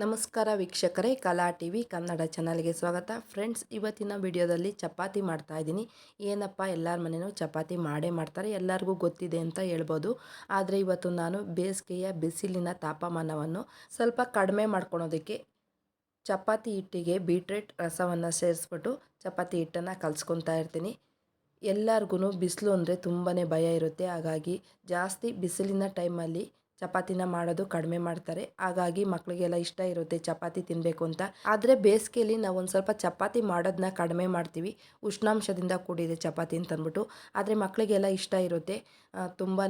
ನಮಸ್ಕಾರ ವೀಕ್ಷಕರೇ, ಕಲಾ ಟಿವಿ ಕನ್ನಡ ಚಾನಲ್ಗೆ ಸ್ವಾಗತ. ಫ್ರೆಂಡ್ಸ್, ಇವತ್ತಿನ ವಿಡಿಯೋದಲ್ಲಿ ಚಪಾತಿ ಮಾಡ್ತಾ ಇದ್ದೀನಿ. ಏನಪ್ಪ, ಎಲ್ಲರ ಮನೆಯೂ ಚಪಾತಿ ಮಾಡೇ ಮಾಡ್ತಾರೆ, ಎಲ್ಲರಿಗೂ ಗೊತ್ತಿದೆ ಅಂತ ಹೇಳ್ಬೋದು. ಆದರೆ ಇವತ್ತು ನಾನು ಬೇಸಿಗೆಯ ಬಿಸಿಲಿನ ತಾಪಮಾನವನ್ನು ಸ್ವಲ್ಪ ಕಡಿಮೆ ಮಾಡ್ಕೊಳೋದಕ್ಕೆ ಚಪಾತಿ ಹಿಟ್ಟಿಗೆ ಬೀಟ್ರೇಟ್ ರಸವನ್ನು ಸೇರಿಸ್ಬಿಟ್ಟು ಚಪಾತಿ ಹಿಟ್ಟನ್ನು ಕಲಿಸ್ಕೊತಾ ಇರ್ತೀನಿ. ಎಲ್ಲರಿಗೂ ಬಿಸಿಲು ಅಂದರೆ ತುಂಬಾ ಭಯ ಇರುತ್ತೆ. ಹಾಗಾಗಿ ಜಾಸ್ತಿ ಬಿಸಿಲಿನ ಟೈಮಲ್ಲಿ ಚಪಾತಿನ ಮಾಡೋದು ಕಡಿಮೆ ಮಾಡ್ತಾರೆ. ಹಾಗಾಗಿ ಮಕ್ಕಳಿಗೆಲ್ಲ ಇಷ್ಟ ಇರುತ್ತೆ ಚಪಾತಿ ತಿನ್ನಬೇಕು ಅಂತ. ಆದರೆ ಬೇಸಿಗೆಯಲ್ಲಿ ನಾವು ಒಂದು ಸ್ವಲ್ಪ ಚಪಾತಿ ಮಾಡೋದನ್ನ ಕಡಿಮೆ ಮಾಡ್ತೀವಿ, ಉಷ್ಣಾಂಶದಿಂದ ಕೂಡಿದೆ ಚಪಾತಿ ಅಂತ ಅಂದ್ಬಿಟ್ಟು. ಆದರೆ ಮಕ್ಕಳಿಗೆಲ್ಲ ಇಷ್ಟ ಇರುತ್ತೆ, ತುಂಬಾ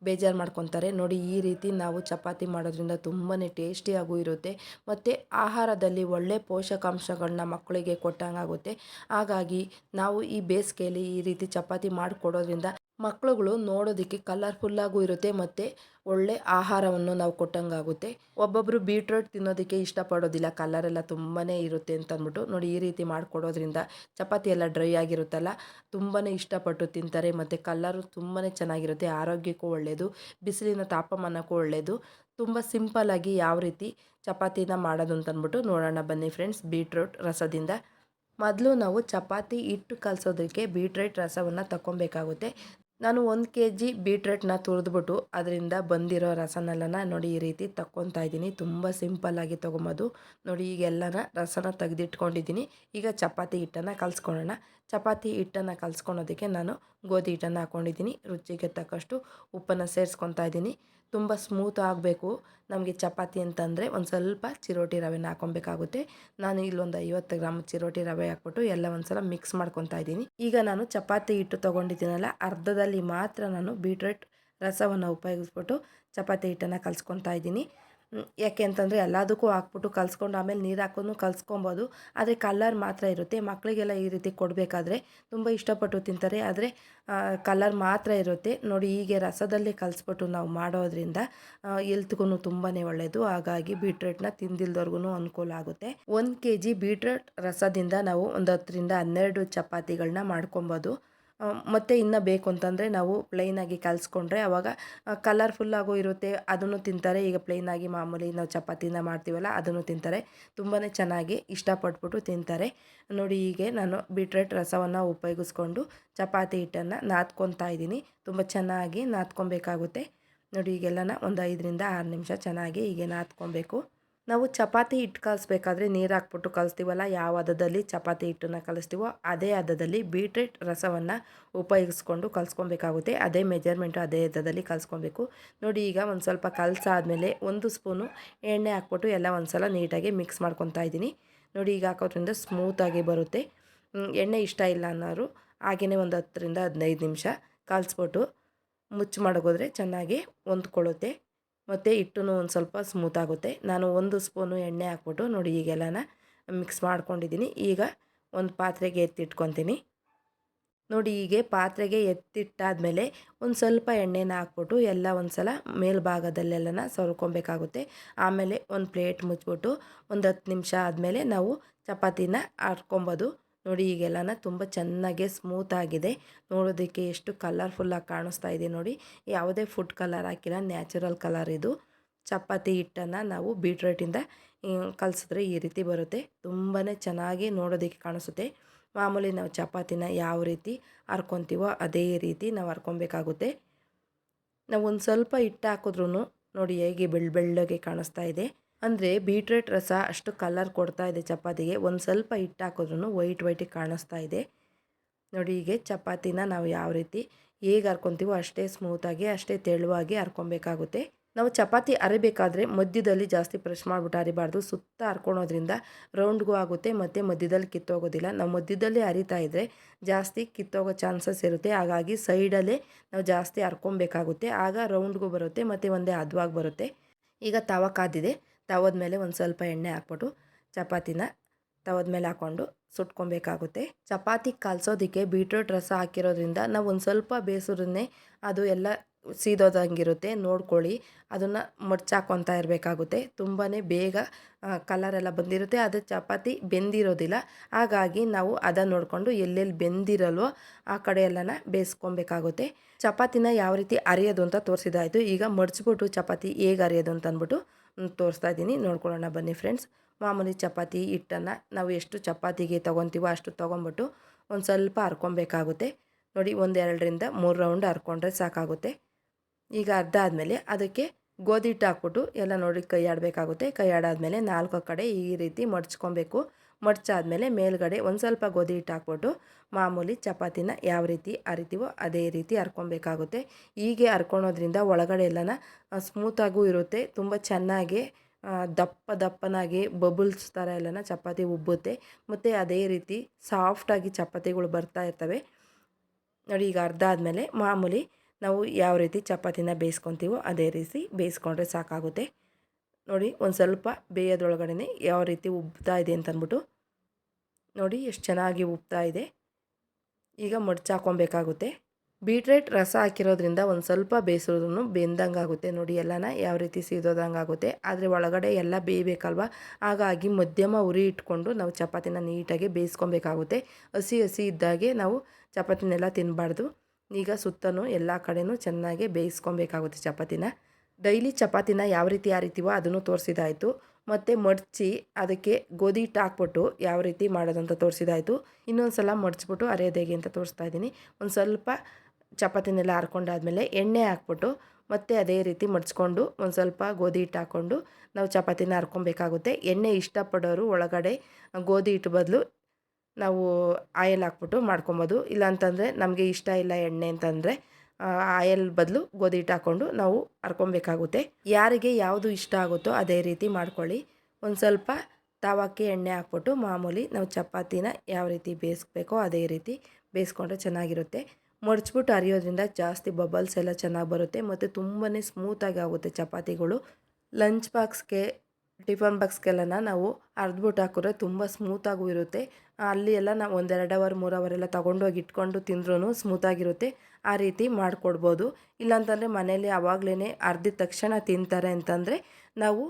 ಬೇಜಾರು ಮಾಡ್ಕೊತಾರೆ. ನೋಡಿ, ಈ ರೀತಿ ನಾವು ಚಪಾತಿ ಮಾಡೋದ್ರಿಂದ ತುಂಬಾ ಟೇಸ್ಟಿಯಾಗೂ ಇರುತ್ತೆ ಮತ್ತು ಆಹಾರದಲ್ಲಿ ಒಳ್ಳೆ ಪೋಷಕಾಂಶಗಳನ್ನ ಮಕ್ಕಳಿಗೆ ಕೊಟ್ಟಂಗಾಗುತ್ತೆ. ಹಾಗಾಗಿ ನಾವು ಈ ಬೇಸಿಗೆಯಲ್ಲಿ ಈ ರೀತಿ ಚಪಾತಿ ಮಾಡಿಕೊಡೋದ್ರಿಂದ ಮಕ್ಕಳುಗಳು ನೋಡೋದಕ್ಕೆ ಕಲರ್ಫುಲ್ಲಾಗೂ ಇರುತ್ತೆ ಮತ್ತು ಒಳ್ಳೆ ಆಹಾರವನ್ನು ನಾವು ಕೊಟ್ಟಂಗಾಗುತ್ತೆ. ಒಬ್ಬೊಬ್ಬರು ಬೀಟ್ರೋಟ್ ತಿನ್ನೋದಕ್ಕೆ ಇಷ್ಟಪಡೋದಿಲ್ಲ, ಕಲರೆಲ್ಲ ತುಂಬಾ ಇರುತ್ತೆ ಅಂತ ಅಂದ್ಬಿಟ್ಟು. ನೋಡಿ, ಈ ರೀತಿ ಮಾಡಿಕೊಡೋದ್ರಿಂದ ಚಪಾತಿ ಎಲ್ಲ ಡ್ರೈ ಆಗಿರುತ್ತಲ್ಲ, ತುಂಬಾ ಇಷ್ಟಪಟ್ಟು ತಿಂತಾರೆ ಮತ್ತು ಕಲರು ತುಂಬಾ ಚೆನ್ನಾಗಿರುತ್ತೆ. ಆರೋಗ್ಯಕ್ಕೂ ಒಳ್ಳೆಯದು, ಬಿಸಿಲಿನ ತಾಪಮಾನಕ್ಕೂ ಒಳ್ಳೆಯದು. ತುಂಬ ಸಿಂಪಲ್ಲಾಗಿ ಯಾವ ರೀತಿ ಚಪಾತಿನ ಮಾಡೋದು ಅಂತಂದ್ಬಿಟ್ಟು ನೋಡೋಣ ಬನ್ನಿ ಫ್ರೆಂಡ್ಸ್. ಬೀಟ್ರೋಟ್ ರಸದಿಂದ ಮೊದಲು ನಾವು ಚಪಾತಿ ಹಿಟ್ಟು ಕಲಸೋದಕ್ಕೆ ಬೀಟ್ರೇಟ್ ರಸವನ್ನು ತಗೊಬೇಕಾಗುತ್ತೆ. ನಾನು 1 kg ಬೀಟ್ರೇಟ್ನ ತುರಿದ್ಬಿಟ್ಟು ಅದರಿಂದ ಬಂದಿರೋ ರಸನೆಲ್ಲನ ನೋಡಿ ಈ ರೀತಿ ತಗೊತಾ ಇದ್ದೀನಿ. ತುಂಬ ಸಿಂಪಲ್ಲಾಗಿ ತೊಗೊಬೋದು. ನೋಡಿ, ಈಗೆಲ್ಲನ ರಸನ ತೆಗೆದಿಟ್ಕೊಂಡಿದ್ದೀನಿ. ಈಗ ಚಪಾತಿ ಹಿಟ್ಟನ್ನು ಕಲಿಸ್ಕೊಳ್ಳೋಣ. ಚಪಾತಿ ಹಿಟ್ಟನ್ನು ಕಲಿಸ್ಕೊಳೋದಕ್ಕೆ ನಾನು ಗೋಧಿ ಹಿಟ್ಟನ್ನು ಹಾಕ್ಕೊಂಡಿದ್ದೀನಿ. ರುಚಿಗೆ ತಕ್ಕಷ್ಟು ಉಪ್ಪನ್ನು ಸೇರಿಸ್ಕೊತಾ ಇದ್ದೀನಿ. ತುಂಬ ಸ್ಮೂತ್ ಆಗಬೇಕು ನಮಗೆ ಚಪಾತಿ ಅಂತಂದರೆ ಒಂದು ಸ್ವಲ್ಪ ಚಿರೋಟಿ ರವೆನ ಹಾಕ್ಕೊಬೇಕಾಗುತ್ತೆ. ನಾನು ಇಲ್ಲೊಂದು 50 ಗ್ರಾಮ್ ಚಿರೋಟಿ ರವೆ ಹಾಕ್ಬಿಟ್ಟು ಎಲ್ಲ ಒಂದು ಸಲ ಮಿಕ್ಸ್ ಮಾಡ್ಕೊತಾ ಇದ್ದೀನಿ. ಈಗ ನಾನು ಚಪಾತಿ ಹಿಟ್ಟು ತೊಗೊಂಡಿದ್ದೀನಲ್ಲ, ಅರ್ಧದಲ್ಲಿ ಮಾತ್ರ ನಾನು ಬೀಟ್ರೇಟ್ ರಸವನ್ನು ಉಪಯೋಗಿಸ್ಬಿಟ್ಟು ಚಪಾತಿ ಹಿಟ್ಟನ್ನು ಕಲಿಸ್ಕೊತಾ ಇದ್ದೀನಿ. ಯಾಕೆ ಅಂತಂದರೆ ಎಲ್ಲದಕ್ಕೂ ಹಾಕ್ಬಿಟ್ಟು ಕಲಿಸ್ಕೊಂಡು ಆಮೇಲೆ ನೀರು ಹಾಕೊಂಡು ಕಲಿಸ್ಕೊಬೋದು. ಆದರೆ ಕಲರ್ ಮಾತ್ರ ಇರುತ್ತೆ. ಮಕ್ಕಳಿಗೆಲ್ಲ ಈ ರೀತಿ ಕೊಡಬೇಕಾದ್ರೆ ತುಂಬ ಇಷ್ಟಪಟ್ಟು ತಿಂತಾರೆ, ಆದರೆ ಕಲರ್ ಮಾತ್ರ ಇರುತ್ತೆ. ನೋಡಿ, ಹೀಗೆ ರಸದಲ್ಲೇ ಕಲಿಸ್ಬಿಟ್ಟು ನಾವು ಮಾಡೋದ್ರಿಂದ ಹೆಲ್ತ್ಗೂ ತುಂಬಾ ಒಳ್ಳೆಯದು. ಹಾಗಾಗಿ ಬೀಟ್ರೇಟ್ನ ತಿಂದಿಲ್ದವ್ರಿಗೂ ಅನುಕೂಲ ಆಗುತ್ತೆ. 1 kg ಬೀಟ್ರೇಟ್ ರಸದಿಂದ ನಾವು ಒಂದು 10ರಿಂದ 12 ಚಪಾತಿಗಳನ್ನ ಮಾಡ್ಕೊಬೋದು. ಮತ್ತು ಇನ್ನು ಬೇಕು ಅಂತಂದರೆ ನಾವು ಪ್ಲೈನಾಗಿ ಕಲಿಸ್ಕೊಂಡ್ರೆ ಆವಾಗ ಕಲರ್ಫುಲ್ಲಾಗೂ ಇರುತ್ತೆ, ಅದನ್ನು ತಿಂತಾರೆ. ಈಗ ಪ್ಲೈನಾಗಿ ಮಾಮೂಲಿ ನಾವು ಚಪಾತಿನ ಮಾಡ್ತೀವಲ್ಲ, ಅದನ್ನು ತಿಂತಾರೆ, ತುಂಬಾ ಚೆನ್ನಾಗಿ ಇಷ್ಟಪಟ್ಬಿಟ್ಟು ತಿಂತಾರೆ. ನೋಡಿ, ಹೀಗೆ ನಾನು ಬೀಟ್ರೇಟ್ ರಸವನ್ನು ಉಪಯೋಗಿಸ್ಕೊಂಡು ಚಪಾತಿ ಹಿಟ್ಟನ್ನು ನಾದ್ಕೊತಾ ಇದ್ದೀನಿ. ತುಂಬ ಚೆನ್ನಾಗಿ ನಾದ್ಕೊಬೇಕಾಗುತ್ತೆ. ನೋಡಿ, ಈಗೆಲ್ಲನ ಒಂದು 5ರಿಂದ 6 ನಿಮಿಷ ಚೆನ್ನಾಗಿ ಹೀಗೆ ನಾದ್ಕೊಬೇಕು. ನಾವು ಚಪಾತಿ ಹಿಟ್ಟು ಕಲಿಸ್ಬೇಕಾದ್ರೆ ನೀರು ಹಾಕ್ಬಿಟ್ಟು ಕಲಿಸ್ತೀವಲ್ಲ, ಯಾವ ಹದದಲ್ಲಿ ಚಪಾತಿ ಹಿಟ್ಟನ್ನು ಕಲಿಸ್ತೀವೋ ಅದೇ ಹದದಲ್ಲಿ ಬೀಟ್ರೇಟ್ ರಸವನ್ನು ಉಪಯೋಗಿಸ್ಕೊಂಡು ಕಲಿಸ್ಕೊಬೇಕಾಗುತ್ತೆ. ಅದೇ ಮೆಜರ್ಮೆಂಟು, ಅದೇ ಹದದಲ್ಲಿ ಕಲಿಸ್ಕೊಬೇಕು. ನೋಡಿ, ಈಗ ಒಂದು ಸ್ವಲ್ಪ ಕಲಸಾದ್ಮೇಲೆ 1 ಸ್ಪೂನು ಎಣ್ಣೆ ಹಾಕ್ಬಿಟ್ಟು ಎಲ್ಲ ಒಂದು ಸಲ ನೀಟಾಗಿ ಮಿಕ್ಸ್ ಮಾಡ್ಕೊತಾ ಇದ್ದೀನಿ. ನೋಡಿ, ಈಗ ಹಾಕೋದ್ರಿಂದ ಸ್ಮೂತಾಗಿ ಬರುತ್ತೆ. ಎಣ್ಣೆ ಇಷ್ಟ ಇಲ್ಲ ಅನ್ನೋರು ಹಾಗೆಯೇ ಒಂದು 10ರಿಂದ 15 ನಿಮಿಷ ಕಲಿಸ್ಬಿಟ್ಟು ಮುಚ್ಚಿ ಮಡಗಿದ್ರೆ ಚೆನ್ನಾಗಿ ಹೊಂದ್ಕೊಳ್ಳುತ್ತೆ ಮತ್ತು ಹಿಟ್ಟೂ ಒಂದು ಸ್ವಲ್ಪ ಸ್ಮೂತ್ ಆಗುತ್ತೆ. ನಾನು 1 ಸ್ಪೂನು ಎಣ್ಣೆ ಹಾಕ್ಬಿಟ್ಟು ನೋಡಿ ಈಗೆಲ್ಲನ ಮಿಕ್ಸ್ ಮಾಡ್ಕೊಂಡಿದ್ದೀನಿ. ಈಗ ಒಂದು ಪಾತ್ರೆಗೆ ಎತ್ತಿಟ್ಕೊತೀನಿ. ನೋಡಿ, ಹೀಗೆ ಪಾತ್ರೆಗೆ ಎತ್ತಿಟ್ಟಾದಮೇಲೆ ಒಂದು ಸ್ವಲ್ಪ ಎಣ್ಣೆನ ಹಾಕ್ಬಿಟ್ಟು ಎಲ್ಲ ಒಂದು ಸಲ ಮೇಲ್ಭಾಗದಲ್ಲೆಲ್ಲನ ಸವರ್ಕೊಬೇಕಾಗುತ್ತೆ. ಆಮೇಲೆ ಒಂದು ಪ್ಲೇಟ್ ಮುಚ್ಚಿಬಿಟ್ಟು ಒಂದು 10 ನಿಮಿಷ ಆದಮೇಲೆ ನಾವು ಚಪಾತಿನ ಹಾಕ್ಕೊಬೋದು. ನೋಡಿ, ಈಗೆಲ್ಲನ ತುಂಬ ಚೆನ್ನಾಗಿ ಸ್ಮೂತಾಗಿದೆ. ನೋಡೋದಕ್ಕೆ ಎಷ್ಟು ಕಲರ್ಫುಲ್ಲಾಗಿ ಕಾಣಿಸ್ತಾ ಇದೆ ನೋಡಿ. ಯಾವುದೇ ಫುಡ್ ಕಲರ್ ಹಾಕಿಲ್ಲ, ನ್ಯಾಚುರಲ್ ಕಲರ್ ಇದು. ಚಪಾತಿ ಹಿಟ್ಟನ್ನು ನಾವು ಬೀಟ್ರೇಟಿಂದ ಕಲಸಿದ್ರೆ ಈ ರೀತಿ ಬರುತ್ತೆ. ತುಂಬಾ ಚೆನ್ನಾಗಿ ನೋಡೋದಕ್ಕೆ ಕಾಣಿಸುತ್ತೆ. ಮಾಮೂಲಿ ನಾವು ಚಪಾತಿನ ಯಾವ ರೀತಿ ಹರ್ಕೊತೀವೋ ಅದೇ ರೀತಿ ನಾವು ಹರ್ಕೊಬೇಕಾಗುತ್ತೆ. ನಾವು ಒಂದು ಸ್ವಲ್ಪ ಹಿಟ್ಟು ಹಾಕಿದ್ರೂ ನೋಡಿ ಹೇಗೆ ಬೆಳ್ಳಗೆ ಕಾಣಿಸ್ತಾ ಇದೆ. ಅಂದರೆ ಬೀಟ್ರೇಟ್ ರಸ ಅಷ್ಟು ಕಲರ್ ಕೊಡ್ತಾ ಇದೆ ಚಪಾತಿಗೆ. ಒಂದು ಸ್ವಲ್ಪ ಹಿಟ್ಟು ಹಾಕಿದ್ರೂ ವೈಟಿಗೆ ಕಾಣಿಸ್ತಾ ಇದೆ. ನೋಡಿ, ಹೀಗೆ ಚಪಾತಿನ ನಾವು ಯಾವ ರೀತಿ ಹೇಗೆ ಹರ್ಕೊತೀವೋ ಅಷ್ಟೇ ಸ್ಮೂತಾಗಿ, ಅಷ್ಟೇ ತೆಳುವಾಗಿ ಹರ್ಕೊಬೇಕಾಗುತ್ತೆ. ನಾವು ಚಪಾತಿ ಅರಿಬೇಕಾದ್ರೆ ಮಧ್ಯದಲ್ಲಿ ಜಾಸ್ತಿ ಪ್ರೆಸ್ ಮಾಡಿಬಿಟ್ಟು ಅರಿಬಾರ್ದು. ಸುತ್ತ ಹರ್ಕೊಳೋದ್ರಿಂದ ರೌಂಡ್ಗೂ ಆಗುತ್ತೆ ಮತ್ತು ಮಧ್ಯದಲ್ಲಿ ಕಿತ್ತೋಗೋದಿಲ್ಲ. ನಾವು ಮಧ್ಯದಲ್ಲಿ ಅರಿತಾ ಇದ್ದರೆ ಜಾಸ್ತಿ ಕಿತ್ತೋಗೋ ಚಾನ್ಸಸ್ ಇರುತ್ತೆ. ಹಾಗಾಗಿ ಸೈಡಲ್ಲೇ ನಾವು ಜಾಸ್ತಿ ಹರ್ಕೊಬೇಕಾಗುತ್ತೆ. ಆಗ ರೌಂಡ್ಗೂ ಬರುತ್ತೆ ಮತ್ತು ಒಂದೇ ಹದವಾಗಿ ಬರುತ್ತೆ. ಈಗ ತವ ಕಾದಿದೆ. ತವದ ಮೇಲೆ ಒಂದು ಸ್ವಲ್ಪ ಎಣ್ಣೆ ಹಾಕ್ಬಿಟ್ಟು ಚಪಾತಿನ ತವದ ಮೇಲೆ ಹಾಕ್ಕೊಂಡು ಸುಟ್ಕೊಬೇಕಾಗುತ್ತೆ. ಚಪಾತಿ ಕಲಸೋದಕ್ಕೆ ಬೀಟ್ರೋಟ್ ರಸ ಹಾಕಿರೋದ್ರಿಂದ ನಾವು ಒಂದು ಸ್ವಲ್ಪ ಬೇಯಿಸಿದ್ರೇ ಅದು ಎಲ್ಲ ಸೀದೋದಂಗಿರುತ್ತೆ. ನೋಡ್ಕೊಳ್ಳಿ, ಅದನ್ನು ಮಡ್ಚಾಕೊತಾ ಇರಬೇಕಾಗುತ್ತೆ. ತುಂಬಾ ಬೇಗ ಕಲರೆಲ್ಲ ಬಂದಿರುತ್ತೆ, ಅದು ಚಪಾತಿ ಬೆಂದಿರೋದಿಲ್ಲ. ಹಾಗಾಗಿ ನಾವು ಅದನ್ನು ನೋಡಿಕೊಂಡು ಎಲ್ಲೆಲ್ಲಿ ಬೆಂದಿರಲ್ವೋ ಆ ಕಡೆ ಎಲ್ಲನ ಬೇಯಿಸ್ಕೊಬೇಕಾಗುತ್ತೆ. ಚಪಾತಿನ ಯಾವ ರೀತಿ ಅರಿಯೋದು ಅಂತ ತೋರಿಸಿದಾಯಿತು. ಈಗ ಮಡ್ಚ್ಬಿಟ್ಟು ಚಪಾತಿ ಹೇಗೆ ಅರಿಯೋದು ಅಂತ ಅಂದ್ಬಿಟ್ಟು ತೋರಿಸ್ತಾ ಇದ್ದೀನಿ, ನೋಡ್ಕೊಳ್ಳೋಣ ಬನ್ನಿ ಫ್ರೆಂಡ್ಸ್. ಮಾಮೂಲಿ ಚಪಾತಿ ಹಿಟ್ಟನ್ನು ನಾವು ಎಷ್ಟು ಚಪಾತಿಗೆ ತೊಗೊತೀವೋ ಅಷ್ಟು ತೊಗೊಂಬಿಟ್ಟು ಒಂದು ಸ್ವಲ್ಪ ಹರ್ಕೊಬೇಕಾಗುತ್ತೆ. ನೋಡಿ, 2-3 ರೌಂಡ್ ಹರ್ಕೊಂಡ್ರೆ ಸಾಕಾಗುತ್ತೆ. ಈಗ ಅರ್ಧ ಆದಮೇಲೆ ಅದಕ್ಕೆ ಗೋಧಿ ಹಿಟ್ಟು ಹಾಕ್ಬಿಟ್ಟು ಎಲ್ಲ ನೋಡಿ ಕೈ ಆಡಬೇಕಾಗುತ್ತೆ. ಕೈ ಆಡಾದಮೇಲೆ 4 ಕಡೆ ಈ ರೀತಿ ಮಡ್ಚ್ಕೊಬೇಕು. ಮಡ್ಚಾದಮೇಲೆ ಮೇಲ್ಗಡೆ ಒಂದು ಸ್ವಲ್ಪ ಗೋಧಿ ಹಿಟ್ಟು ಹಾಕ್ಬಿಟ್ಟು ಮಾಮೂಲಿ ಚಪಾತಿನ ಯಾವ ರೀತಿ ಅರಿತೀವೋ ಅದೇ ರೀತಿ ಹರ್ಕೊಬೇಕಾಗುತ್ತೆ. ಹೀಗೆ ಹರ್ಕೊಳೋದ್ರಿಂದ ಒಳಗಡೆ ಎಲ್ಲನ ಸ್ಮೂತಾಗೂ ಇರುತ್ತೆ, ತುಂಬ ಚೆನ್ನಾಗಿ ದಪ್ಪನಾಗಿ ಬಬಲ್ಸ್ ಥರ ಎಲ್ಲನ ಚಪಾತಿ ಉಬ್ಬುತ್ತೆ, ಮತ್ತು ಅದೇ ರೀತಿ ಸಾಫ್ಟಾಗಿ ಚಪಾತಿಗಳು ಬರ್ತಾ ಇರ್ತವೆ. ನೋಡಿ, ಈಗ ಅರ್ಧ ಆದಮೇಲೆ ಮಾಮೂಲಿ ನಾವು ಯಾವ ರೀತಿ ಚಪಾತಿನ ಬೇಯಿಸ್ಕೊತೀವೋ ಅದೇ ರೀತಿ ಬೇಯಿಸ್ಕೊಂಡ್ರೆ ಸಾಕಾಗುತ್ತೆ. ನೋಡಿ, ಒಂದು ಸ್ವಲ್ಪ ಬೇಯೋದ್ರೊಳಗಡೆ ಯಾವ ರೀತಿ ಉಬ್ತಾ ಇದೆ ಅಂತಂದ್ಬಿಟ್ಟು ನೋಡಿ ಎಷ್ಟು ಚೆನ್ನಾಗಿ ಉಬ್ತಾ ಇದೆ. ಈಗ ಮಡ್ಚಾಕೊಬೇಕಾಗುತ್ತೆ. ಬೀಟ್ರೇಟ್ ರಸ ಹಾಕಿರೋದ್ರಿಂದ ಒಂದು ಸ್ವಲ್ಪ ಬೇಯಿಸೋದ್ರೂ ಬೆಂದಂಗೆ ಆಗುತ್ತೆ. ನೋಡಿ, ಎಲ್ಲನ ಯಾವ ರೀತಿ ಸೀದೋದಂಗೆ ಆಗುತ್ತೆ, ಆದರೆ ಒಳಗಡೆ ಎಲ್ಲ ಬೇಯಬೇಕಲ್ವ. ಹಾಗಾಗಿ ಮಧ್ಯಮ ಉರಿ ಇಟ್ಕೊಂಡು ನಾವು ಚಪಾತಿನ ನೀಟಾಗಿ ಬೇಯಿಸ್ಕೊಬೇಕಾಗುತ್ತೆ. ಹಸಿ ಇದ್ದಾಗೆ ನಾವು ಚಪಾತಿನೆಲ್ಲ ತಿನ್ನಬಾರ್ದು. ಈಗ ಸುತ್ತಲೂ ಎಲ್ಲ ಕಡೆಯೂ ಚೆನ್ನಾಗಿ ಬೇಯಿಸ್ಕೊಬೇಕಾಗುತ್ತೆ ಚಪಾತಿನ. ಡೈಲಿ ಚಪಾತಿನ ಯಾವ ರೀತಿ ಅರಿತೀವೋ ಅದನ್ನು ತೋರಿಸಿದಾಯಿತು, ಮತ್ತು ಮಡಚಿ ಅದಕ್ಕೆ ಗೋಧಿ ಹಿಟ್ಟು ಹಾಕ್ಬಿಟ್ಟು ಯಾವ ರೀತಿ ಮಾಡೋದಂತ ತೋರಿಸಿದಾಯಿತು. ಇನ್ನೊಂದು ಸಲ ಮಡಚ್ಬಿಟ್ಟು ಅರಿಯೋದು ಹೇಗೆ ಅಂತ ತೋರಿಸ್ತಾ ಇದ್ದೀನಿ. ಒಂದು ಸ್ವಲ್ಪ ಚಪಾತಿನೆಲ್ಲ ಹರ್ಕೊಂಡಾದ್ಮೇಲೆ ಎಣ್ಣೆ ಹಾಕ್ಬಿಟ್ಟು ಮತ್ತೆ ಅದೇ ರೀತಿ ಮಡ್ಚ್ಕೊಂಡು ಒಂದು ಸ್ವಲ್ಪ ಗೋಧಿ ಹಿಟ್ಟು ಹಾಕ್ಕೊಂಡು ನಾವು ಚಪಾತಿನ ಹರ್ಕೊಬೇಕಾಗುತ್ತೆ. ಎಣ್ಣೆ ಇಷ್ಟಪಡೋರು ಒಳಗಡೆ ಗೋಧಿ ಹಿಟ್ಟು ಬದಲು ನಾವು ಆಯಿಲ್ ಹಾಕ್ಬಿಟ್ಟು ಮಾಡ್ಕೊಬೋದು. ಇಲ್ಲಾಂತಂದರೆ ನಮಗೆ ಇಷ್ಟ ಇಲ್ಲ ಎಣ್ಣೆ ಅಂತಂದರೆ ಆಯಿಲ್ ಬದಲು ಗೋಧಿ ಹಿಟ್ಟು ಹಾಕ್ಕೊಂಡು ನಾವು ಹರ್ಕೊಬೇಕಾಗುತ್ತೆ. ಯಾರಿಗೆ ಯಾವುದು ಇಷ್ಟ ಆಗುತ್ತೋ ಅದೇ ರೀತಿ ಮಾಡ್ಕೊಳ್ಳಿ. ಒಂದು ಸ್ವಲ್ಪ ತವಕ್ಕೆ ಎಣ್ಣೆ ಹಾಕ್ಬಿಟ್ಟು ಮಾಮೂಲಿ ನಾವು ಚಪಾತಿನ ಯಾವ ರೀತಿ ಬೇಯಿಸ್ಬೇಕೋ ಅದೇ ರೀತಿ ಬೇಯಿಸ್ಕೊಂಡ್ರೆ ಚೆನ್ನಾಗಿರುತ್ತೆ. ಮಡ್ಚ್ಬಿಟ್ಟು ಅರಿಯೋದ್ರಿಂದ ಜಾಸ್ತಿ ಬಬಲ್ಸ್ ಎಲ್ಲ ಚೆನ್ನಾಗಿ ಬರುತ್ತೆ, ಮತ್ತು ತುಂಬಾ ಸ್ಮೂತಾಗಿ ಆಗುತ್ತೆ ಚಪಾತಿಗಳು. ಲಂಚ್ ಬಾಕ್ಸ್ಗೆ, ಟಿಫನ್ ಬಾಕ್ಸ್ಗೆಲ್ಲ ನಾವು ಅರ್ದ್ಬಿಟ್ಟು ಹಾಕಿದ್ರೆ ತುಂಬ ಸ್ಮೂತಾಗೂ ಇರುತ್ತೆ. ಅಲ್ಲಿ ಎಲ್ಲ ನಾವು 1-2 ಅವರ್ 3 ಅವರ್ ಎಲ್ಲ ತೊಗೊಂಡೋಗಿ ಇಟ್ಕೊಂಡು ತಿಂದ್ರೂ ಸ್ಮೂತಾಗಿರುತ್ತೆ. ಆ ರೀತಿ ಮಾಡಿಕೊಡ್ಬೋದು. ಇಲ್ಲಾಂತಂದರೆ ಮನೇಲಿ ಆವಾಗಲೇ ಅರ್ದಿದ ತಕ್ಷಣ ತಿಂತಾರೆ ಅಂತಂದರೆ ನಾವು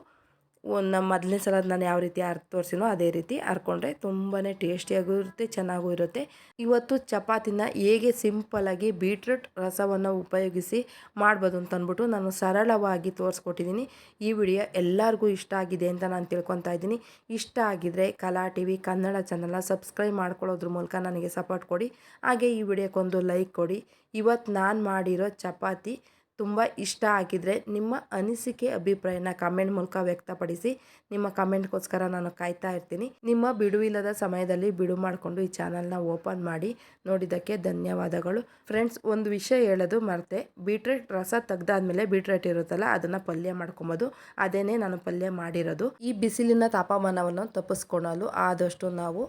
ನಮ್ಮ ಮೊದಲನೇ ಸಲ ನಾನು ಯಾವ ರೀತಿ ತೋರಿಸಿನೋ ಅದೇ ರೀತಿ ಹರ್ಕೊಂಡ್ರೆ ತುಂಬಾ ಟೇಸ್ಟಿಯಾಗೂ ಇರುತ್ತೆ, ಚೆನ್ನಾಗೂ ಇರುತ್ತೆ. ಇವತ್ತು ಚಪಾತಿನ ಹೇಗೆ ಸಿಂಪಲ್ಲಾಗಿ ಬೀಟ್ರೂಟ್ ರಸವನ್ನು ಉಪಯೋಗಿಸಿ ಮಾಡ್ಬೋದು ಅಂತಂದ್ಬಿಟ್ಟು ನಾನು ಸರಳವಾಗಿ ತೋರಿಸ್ಕೊಟ್ಟಿದ್ದೀನಿ. ಈ ವಿಡಿಯೋ ಎಲ್ಲರಿಗೂ ಇಷ್ಟ ಆಗಿದೆ ಅಂತ ನಾನು ತಿಳ್ಕೊತಾ ಇದ್ದೀನಿ. ಇಷ್ಟ ಆಗಿದರೆ ಕಲಾ ಟಿವಿ ಕನ್ನಡ ಚಾನಲ್ನ ಸಬ್ಸ್ಕ್ರೈಬ್ ಮಾಡ್ಕೊಳ್ಳೋದ್ರ ಮೂಲಕ ನನಗೆ ಸಪೋರ್ಟ್ ಕೊಡಿ. ಹಾಗೆ ಈ ವಿಡಿಯೋಕ್ಕೊಂದು ಲೈಕ್ ಕೊಡಿ. ಇವತ್ತು ನಾನು ಮಾಡಿರೋ ಚಪಾತಿ ತುಂಬ ಇಷ್ಟ ಆಗಿದ್ದರೆ ನಿಮ್ಮ ಅನಿಸಿಕೆ ಅಭಿಪ್ರಾಯನ ಕಮೆಂಟ್ ಮೂಲಕ ವ್ಯಕ್ತಪಡಿಸಿ. ನಿಮ್ಮ ಕಮೆಂಟ್ಗೋಸ್ಕರ ನಾನು ಕಾಯ್ತಾ ಇರ್ತೀನಿ. ನಿಮ್ಮ ಬಿಡುವಿಲ್ಲದ ಸಮಯದಲ್ಲಿ ಬಿಡು ಮಾಡಿಕೊಂಡು ಈ ಚಾನಲ್ನ ಓಪನ್ ಮಾಡಿ ನೋಡಿದ್ದಕ್ಕೆ ಧನ್ಯವಾದಗಳು. ಫ್ರೆಂಡ್ಸ್, ಒಂದು ವಿಷಯ ಹೇಳೋದು ಮರೆತೆ, ಬೀಟ್ರೇಟ್ ರಸ ತೆಗ್ದಾದ್ಮೇಲೆ ಬೀಟ್ರೇಟ್ ಇರುತ್ತಲ್ಲ ಅದನ್ನು ಪಲ್ಯ ಮಾಡ್ಕೊಬೋದು. ಅದೇನೇ ನಾನು ಪಲ್ಯ ಮಾಡಿರೋದು. ಈ ಬಿಸಿಲಿನ ತಾಪಮಾನವನ್ನು ತಪ್ಪಿಸ್ಕೊಳ್ಳಲು ಆದಷ್ಟು ನಾವು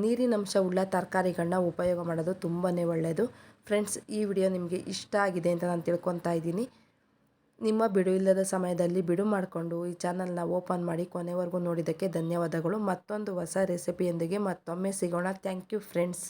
ನೀರಿನಂಶ ಉಳ್ಳ ತರಕಾರಿಗಳನ್ನ ಉಪಯೋಗ ಮಾಡೋದು ತುಂಬಾ ಒಳ್ಳೆಯದು. ಫ್ರೆಂಡ್ಸ್, ಈ ವಿಡಿಯೋ ನಿಮಗೆ ಇಷ್ಟ ಆಗಿದೆ ಅಂತ ನಾನು ತಿಳ್ಕೊತಾ ಇದ್ದೀನಿ. ನಿಮ್ಮ ಬಿಡುವಿಲ್ಲದ ಸಮಯದಲ್ಲಿ ಬಿಡು ಮಾಡಿಕೊಂಡು ಈ ಚಾನಲ್ನ ಓಪನ್ ಮಾಡಿ ಕೊನೆವರೆಗೂ ನೋಡಿದ್ದಕ್ಕೆ ಧನ್ಯವಾದಗಳು. ಮತ್ತೊಂದು ಹೊಸ ರೆಸಿಪಿಯೊಂದಿಗೆ ಮತ್ತೊಮ್ಮೆ ಸಿಗೋಣ. Thank you friends.